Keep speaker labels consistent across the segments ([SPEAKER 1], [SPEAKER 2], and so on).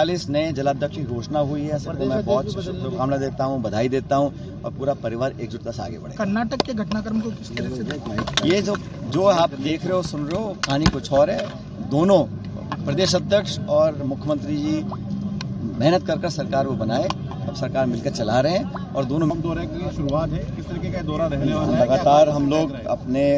[SPEAKER 1] 45 नए जिलाध्यक्ष की घोषणा हुई है। सबको मैं बहुत शुभकामना देता हूँ, बधाई देता हूँ और पूरा परिवार एकजुटता से आगे बढ़े।
[SPEAKER 2] कर्नाटक के घटनाक्रम को किस तरह से
[SPEAKER 1] ये जो आप देख रहे हो, सुन रहे हो, कहानी कुछ और है। दोनों प्रदेश अध्यक्ष और मुख्यमंत्री जी मेहनत कर सरकार वो बनाए, अब सरकार मिलकर चला रहे हैं और दोनों
[SPEAKER 3] दौरे की शुरुआत है। किस तरीके का दौरा रहने वाला है?
[SPEAKER 1] लगातार हम लोग अपने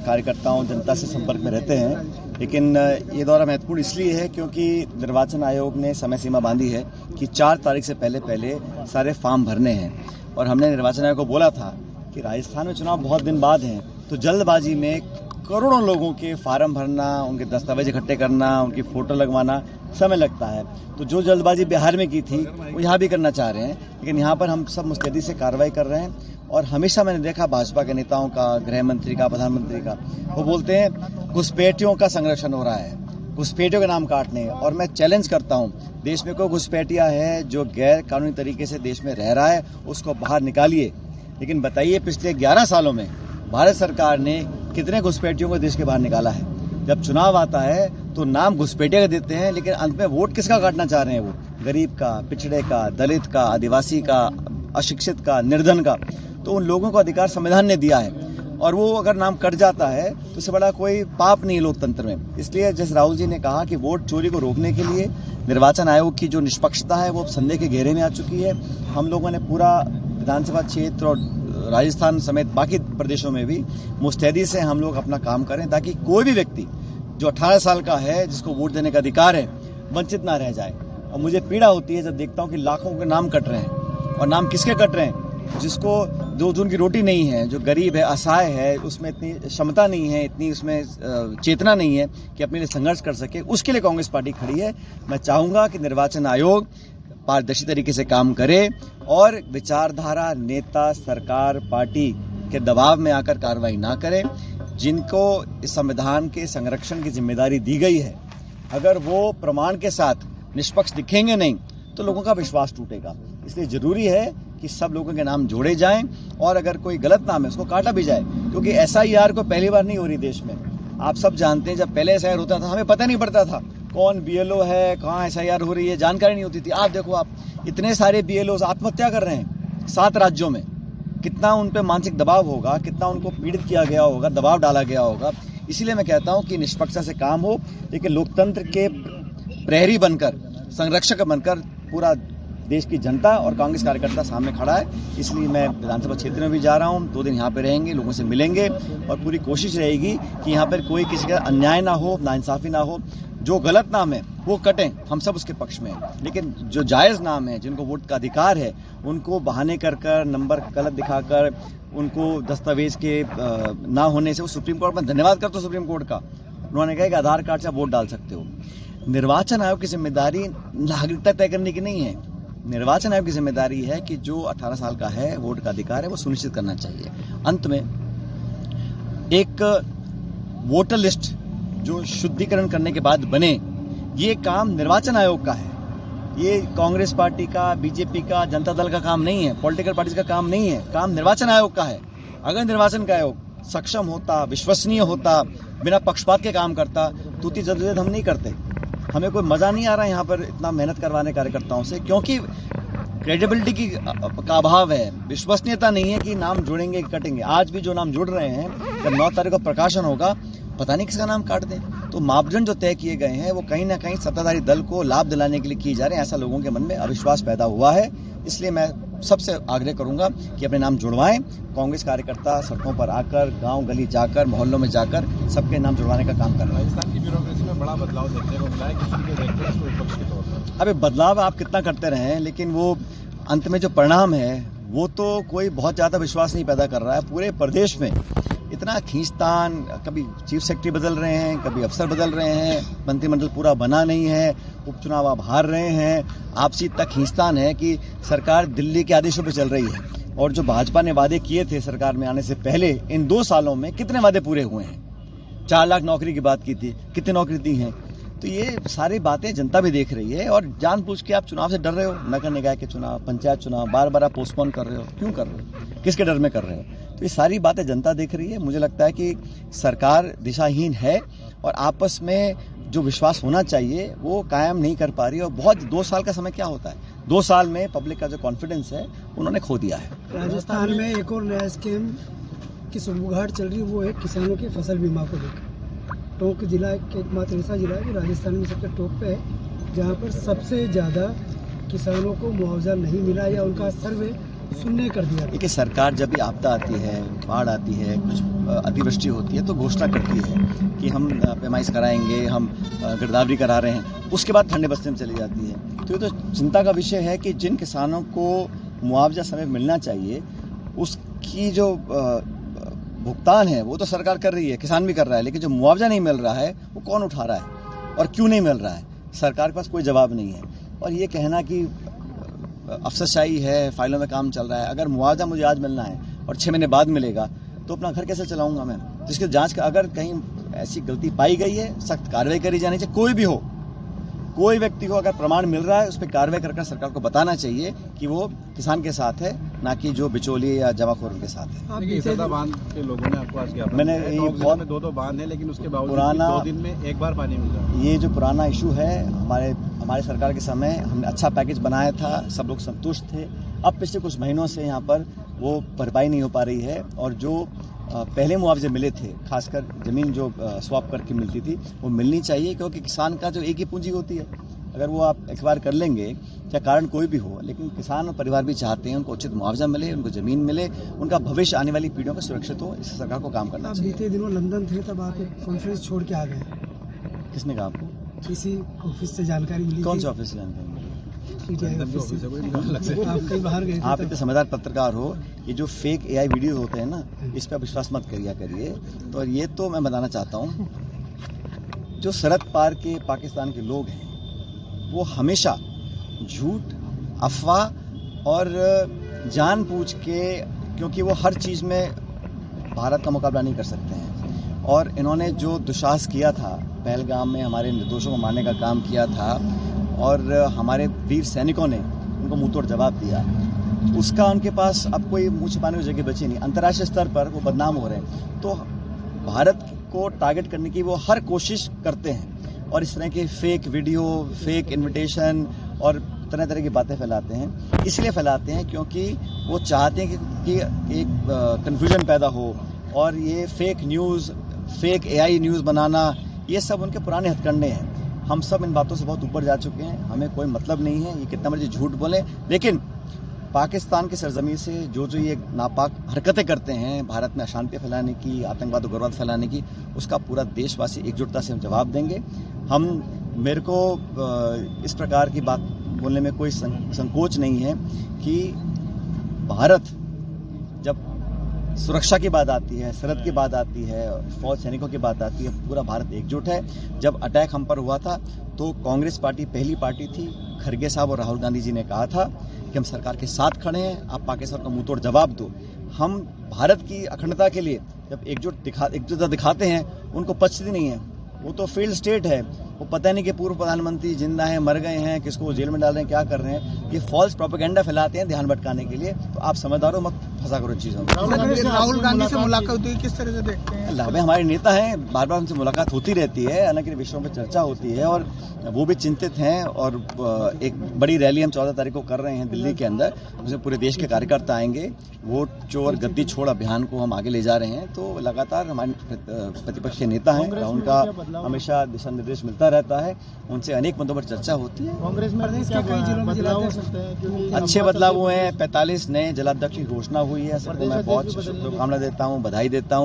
[SPEAKER 1] कार्यकर्ताओं जनता से संपर्क में रहते हैं, लेकिन ये दौरा महत्वपूर्ण इसलिए है क्योंकि निर्वाचन आयोग ने समय सीमा बांधी है कि 4 तारीख से पहले सारे फॉर्म भरने हैं और हमने निर्वाचन आयोग को बोला था कि राजस्थान में चुनाव बहुत दिन बाद हैं, तो जल्दबाजी में करोड़ों लोगों के फार्म भरना, उनके दस्तावेज इकट्ठे करना, उनकी फोटो लगवाना समय लगता है। तो जो जल्दबाजी बिहार में की थी वो यहाँ भी करना चाह रहे हैं, लेकिन यहाँ पर हम सब मुस्तैदी से कार्रवाई कर रहे हैं। और हमेशा मैंने देखा भाजपा के नेताओं का, गृह मंत्री का, प्रधानमंत्री का, वो बोलते हैं घुसपैठियों का संरक्षण हो रहा है, घुसपैठियों के नाम काटने। और मैं चैलेंज करता हूँ, देश में कोई घुसपैठिया है जो गैर कानूनी तरीके से देश में रह रहा है, उसको बाहर निकालिए। लेकिन बताइए, पिछले 11 सालों में भारत सरकार ने कितने घुसपैठियों को देश के बाहर निकाला है? जब चुनाव आता है तो नाम घुसपैठिया का देते हैं, लेकिन अंत में वोट किसका काटना चाह रहे हैं? वो गरीब का, पिछड़े का, दलित का, आदिवासी का, अशिक्षित का, निर्धन का। तो उन लोगों को अधिकार संविधान ने दिया है और वो अगर नाम कट जाता है तो इससे बड़ा कोई पाप नहीं है लोकतंत्र में। इसलिए जैसे राहुल जी ने कहा कि वोट चोरी को रोकने के लिए निर्वाचन आयोग की जो निष्पक्षता है वो संदेह के घेरे में आ चुकी है। हम लोगों ने पूरा विधानसभा क्षेत्र और राजस्थान समेत बाकी प्रदेशों में भी मुस्तैदी से हम लोग अपना काम करें ताकि कोई भी व्यक्ति जो 18 साल का है, जिसको वोट देने का अधिकार है, वंचित ना रह जाए। और मुझे पीड़ा होती है जब देखता हूं कि लाखों के नाम कट रहे हैं। और नाम किसके कट रहे हैं? जिसको 2 दिन की रोटी नहीं है, जो गरीब है, असहाय है, उसमें इतनी क्षमता नहीं है, इतनी उसमें चेतना नहीं है कि अपने लिए संघर्ष कर सके, उसके लिए कांग्रेस पार्टी खड़ी है। मैं चाहूंगा कि निर्वाचन आयोग पारदर्शी तरीके से काम करे और विचारधारा, नेता, सरकार, पार्टी के दबाव में आकर कार्रवाई ना करे। जिनको इस संविधान के संरक्षण की जिम्मेदारी दी गई है, अगर वो प्रमाण के साथ निष्पक्ष दिखेंगे नहीं तो लोगों का विश्वास टूटेगा। इसलिए जरूरी है कि सब लोगों के नाम जोड़े जाएं और अगर कोई गलत नाम है उसको काटा भी जाए, क्योंकि SIR को पहली बार नहीं हो रही देश में। आप सब जानते हैं, जब पहले SIR होता था हमें पता नहीं पड़ता था कौन BLO है, कहाँ SIR हो रही है, जानकारी नहीं होती थी। आप देखो, आप इतने सारे BLOs आत्महत्या कर रहे हैं 7 राज्यों में। कितना उन पे मानसिक दबाव होगा, कितना उनको पीड़ित किया गया होगा, दबाव डाला गया होगा। इसीलिए मैं कहता हूं कि निष्पक्षता से काम हो, लेकिन लोकतंत्र के प्रहरी बनकर, संरक्षक बनकर पूरा देश की जनता और कांग्रेस कार्यकर्ता सामने खड़ा है। इसलिए मैं विधानसभा क्षेत्र में भी जा रहा हूं, 2 दिन यहाँ पे रहेंगे, लोगों से मिलेंगे और पूरी कोशिश रहेगी कि यहाँ पर कोई किसी का अन्याय ना हो, नाइंसाफी ना हो। जो गलत नाम है वो कटें, हम सब उसके पक्ष में हैं। लेकिन जो जायज़ नाम है, जिनको वोट का अधिकार है, उनको बहाने कर नंबर गलत दिखाकर, उनको दस्तावेज के ना होने से, वो सुप्रीम कोर्ट में धन्यवाद करता हूं सुप्रीम कोर्ट का। उन्होंने कहा कि आधार कार्ड से आप वोट डाल सकते हो। निर्वाचन आयोग की जिम्मेदारी नागरिकता तय करने की नहीं है। निर्वाचन आयोग की जिम्मेदारी है कि जो 18 साल का है, वोट का अधिकार है, वो सुनिश्चित करना चाहिए। अंत में एक वोटर लिस्ट जो शुद्धिकरण करने के बाद बने, ये काम निर्वाचन आयोग का है। ये कांग्रेस पार्टी का, बीजेपी का, जनता दल का काम नहीं है, पॉलिटिकल पार्टीज का काम नहीं है, काम निर्वाचन आयोग का है। अगर निर्वाचन का आयोग सक्षम होता, विश्वसनीय होता, बिना पक्षपात के काम करता तो इतनी जद्दोजहद हम नहीं करते। हमें कोई मजा नहीं आ रहा है यहाँ पर इतना मेहनत करवाने कार्यकर्ताओं से, क्योंकि क्रेडिबिलिटी का अभाव है, विश्वसनीयता नहीं है कि नाम जुड़ेंगे कटेंगे। आज भी जो नाम जुड़ रहे हैं, जब 9 तारीख को प्रकाशन होगा, पता नहीं किसका नाम काट दें। तो मापदंड जो तय किए गए हैं वो कहीं ना कहीं सत्ताधारी दल को लाभ दिलाने के लिए किए जा रहे हैं। ऐसा लोगों के मन में अविश्वास पैदा हुआ है। इसलिए मैं सबसे आग्रह करूंगा कि अपने नाम जुड़वाएं। कांग्रेस कार्यकर्ता सड़कों पर आकर, गांव गली जाकर, मोहल्लों में जाकर सबके नाम जुड़वाने का काम कर रहे हैं।
[SPEAKER 3] राजस्थान की ब्यूरोक्रेसी में बड़ा बदलाव देखने को मिला है, किसी के देखते हैं विपक्ष के तौर पर।
[SPEAKER 1] अबे बदलाव आप कितना करते रहे, लेकिन वो अंत में जो परिणाम है वो तो कोई बहुत ज्यादा विश्वास नहीं पैदा कर रहा है। पूरे प्रदेश में इतना खींचतान, कभी चीफ सेक्रेटरी बदल रहे हैं, कभी अफसर बदल रहे हैं, मंत्रिमंडल पूरा बना नहीं है, उपचुनाव आप हार रहे हैं, आपसी तक खींचतान है कि सरकार दिल्ली के आदेशों पर चल रही है। और जो भाजपा ने वादे किए थे सरकार में आने से पहले, इन 2 सालों में कितने वादे पूरे हुए हैं? 4 लाख नौकरी की बात की थी, कितनी नौकरी दी हैं? तो ये सारी बातें जनता भी देख रही है। और जानबूझ के आप चुनाव से डर रहे हो, नगर निकाय के चुनाव, पंचायत चुनाव बार-बार आप पोस्टपोन कर रहे हो। क्यों कर रहे हो? किसके डर में कर रहे हो? तो ये सारी बातें जनता देख रही है। मुझे लगता है कि सरकार दिशाहीन है और आपस में जो विश्वास होना चाहिए वो कायम नहीं कर पा रही है। और बहुत 2 साल का समय क्या होता है, 2 साल में पब्लिक का जो कॉन्फिडेंस है उन्होंने खो दिया है।
[SPEAKER 4] राजस्थान में एक और नया स्कीम की सुगबुगाहट चल रही है, वो है किसानों की फसल बीमा को लेकर। टोंक जिला एकमात्र ऐसा जिला है जो राजस्थान में सबसे टॉप पे है, जहाँ पर सबसे ज़्यादा किसानों को मुआवजा नहीं मिला या उनका सर्वे शून्य कर दिया।
[SPEAKER 1] देखिए, सरकार जब भी आपदा आती है, बाढ़ आती है, कुछ अतिवृष्टि होती है तो घोषणा करती है कि हम पैमाइश कराएंगे, हम गिरदावरी करा रहे हैं, उसके बाद ठंडे बस्ते में चली जाती है। तो ये तो चिंता का विषय है कि जिन किसानों को मुआवजा समय मिलना चाहिए उसकी जो भुगतान है वो तो सरकार कर रही है, किसान भी कर रहा है, लेकिन जो मुआवजा नहीं मिल रहा है वो कौन उठा रहा है और क्यों नहीं मिल रहा है, सरकार के पास कोई जवाब नहीं है। और ये कहना कि अफसरशाही है, फाइलों में काम चल रहा है, अगर मुआवजा मुझे आज मिलना है और 6 महीने बाद मिलेगा तो अपना घर कैसे चलाऊंगा मैं? जिसकी जांच का, अगर कहीं ऐसी गलती पाई गई है सख्त कार्रवाई करी जानी चाहिए। कोई भी हो, कोई व्यक्ति को अगर प्रमाण मिल रहा है उस पर कार्रवाई कर सरकार को बताना चाहिए कि वो किसान के साथ है, ना कि जो बिचौलिए या जमाखोर के साथ है।
[SPEAKER 3] इसरदा बांध के लोगों ने आपको आज ज्ञापन
[SPEAKER 1] मैंने
[SPEAKER 3] दिया, बहुत में 2 बांध है, लेकिन उसके बावजूद
[SPEAKER 1] पुराना
[SPEAKER 3] 2 दिन में एक बार पानी मिल रहा है।
[SPEAKER 1] ये जो पुराना इशू है, हमारे सरकार के समय हमने अच्छा पैकेज बनाया था, सब लोग संतुष्ट थे। अब पिछले कुछ महीनों से यहाँ पर वो भरपाई नहीं हो पा रही है और जो पहले मुआवजे मिले थे, खासकर जमीन जो स्वैप करके मिलती थी, वो मिलनी चाहिए, क्योंकि किसान का जो एक ही पूंजी होती है, अगर वो आप एक्वायर कर लेंगे, चाहे कारण कोई भी हो, लेकिन किसान और परिवार भी चाहते हैं उनको उचित मुआवजा मिले, उनको जमीन मिले, उनका भविष्य आने वाली पीढ़ियों का सुरक्षित हो। इस सरकार को काम करना चाहिए।
[SPEAKER 4] बीते दिनों लंदन थे, तब आप एक कॉन्फ्रेंस छोड़ के आ गए।
[SPEAKER 1] किसने कहा आपको?
[SPEAKER 4] किसी ऑफिस से जानकारी मिली?
[SPEAKER 1] कौन से ऑफिस से जानकारी मिली?
[SPEAKER 4] आप कहीं बाहर गए थे?
[SPEAKER 1] आप इतने समझदार पत्रकार हो, ये जो फेक AI वीडियो होते हैं ना, इस पर विश्वास मत करिए। तो ये तो मैं बताना चाहता हूँ, जो सरहद पार के पाकिस्तान के लोग हैं वो हमेशा झूठ, अफवाह और जानबूझ के, क्योंकि वो हर चीज़ में भारत का मुकाबला नहीं कर सकते हैं। और इन्होंने जो दुस्साहस किया था, पहलगाम में हमारे निर्दोषों को मारने का काम किया था और हमारे वीर सैनिकों ने उनको मुंहतोड़ जवाब दिया, उसका उनके पास अब कोई मुंह छिपाने की जगह बची नहीं। अंतर्राष्ट्रीय स्तर पर वो बदनाम हो रहे हैं, तो भारत को टारगेट करने की वो हर कोशिश करते हैं और इस तरह के फेक वीडियो, फेक इनविटेशन और तरह की बातें फैलाते हैं। इसलिए फैलाते हैं क्योंकि वो चाहते हैं कि एक कन्फ्यूजन पैदा हो, और ये fake news, fake AI news बनाना, ये सब उनके पुराने हथकंडे हैं। हम सब इन बातों से बहुत ऊपर जा चुके हैं, हमें कोई मतलब नहीं है ये कितना मर्जी झूठ बोले, लेकिन पाकिस्तान की सरजमी से जो ये नापाक हरकतें करते हैं, भारत में अशांति फैलाने की, आतंकवाद और उग्रवाद फैलाने की, उसका पूरा देशवासी एकजुटता से हम जवाब देंगे। मेरे को इस प्रकार की बात बोलने में कोई संकोच नहीं है कि भारत जब सुरक्षा की बात आती है, सरहद की बात आती है, फौज सैनिकों की बात आती है, पूरा भारत एकजुट है। जब अटैक हम पर हुआ था तो कांग्रेस पार्टी पहली पार्टी थी, खड़गे साहब और राहुल गांधी जी ने कहा था कि हम सरकार के साथ खड़े हैं, आप पाकिस्तान को मुंहतोड़ जवाब दो। हम भारत की अखंडता के लिए जब एकजुटता दिखाते हैं, उनको पचती नहीं है। वो तो फेल्ड स्टेट है, वो पता नहीं कि पूर्व प्रधानमंत्री जिंदा हैं, मर गए हैं, किसको जेल में डाल रहे हैं, क्या कर रहे हैं। ये फॉल्स प्रोपेगेंडा फैलाते हैं ध्यान भटकाने के लिए। तो आप समझदार हो, मत फंसा करो चीज़ों में।
[SPEAKER 2] राहुल गांधी से मुलाकात हुई, किस तरह से देखते हैं?
[SPEAKER 1] लाभ हमारे नेता हैं, बार बार उनसे मुलाकात होती रहती है, अनेक विषयों पर चर्चा होती है और वो भी चिंतित हैं। और एक बड़ी रैली हम 14 तारीख को कर रहे हैं दिल्ली के अंदर, उसमें पूरे देश के कार्यकर्ता आएंगे। वोट चोर गद्दी छोड़ अभियान को हम आगे ले जा रहे हैं। तो लगातार हमारे प्रतिपक्ष के नेता हैं, उनका हमेशा दिशा निर्देश मिलता रहता है, उनसे अनेक मुद्दों पर चर्चा होती है।
[SPEAKER 2] कांग्रेस में कई जिलों में बदलाव हो सकते हैं,
[SPEAKER 1] अच्छे बदलाव हुए हैं। 45 नए जिलाध्यक्ष की घोषणा हुई है, सबको मैं बहुत शुभकामना देता हूँ, बधाई देता हूँ।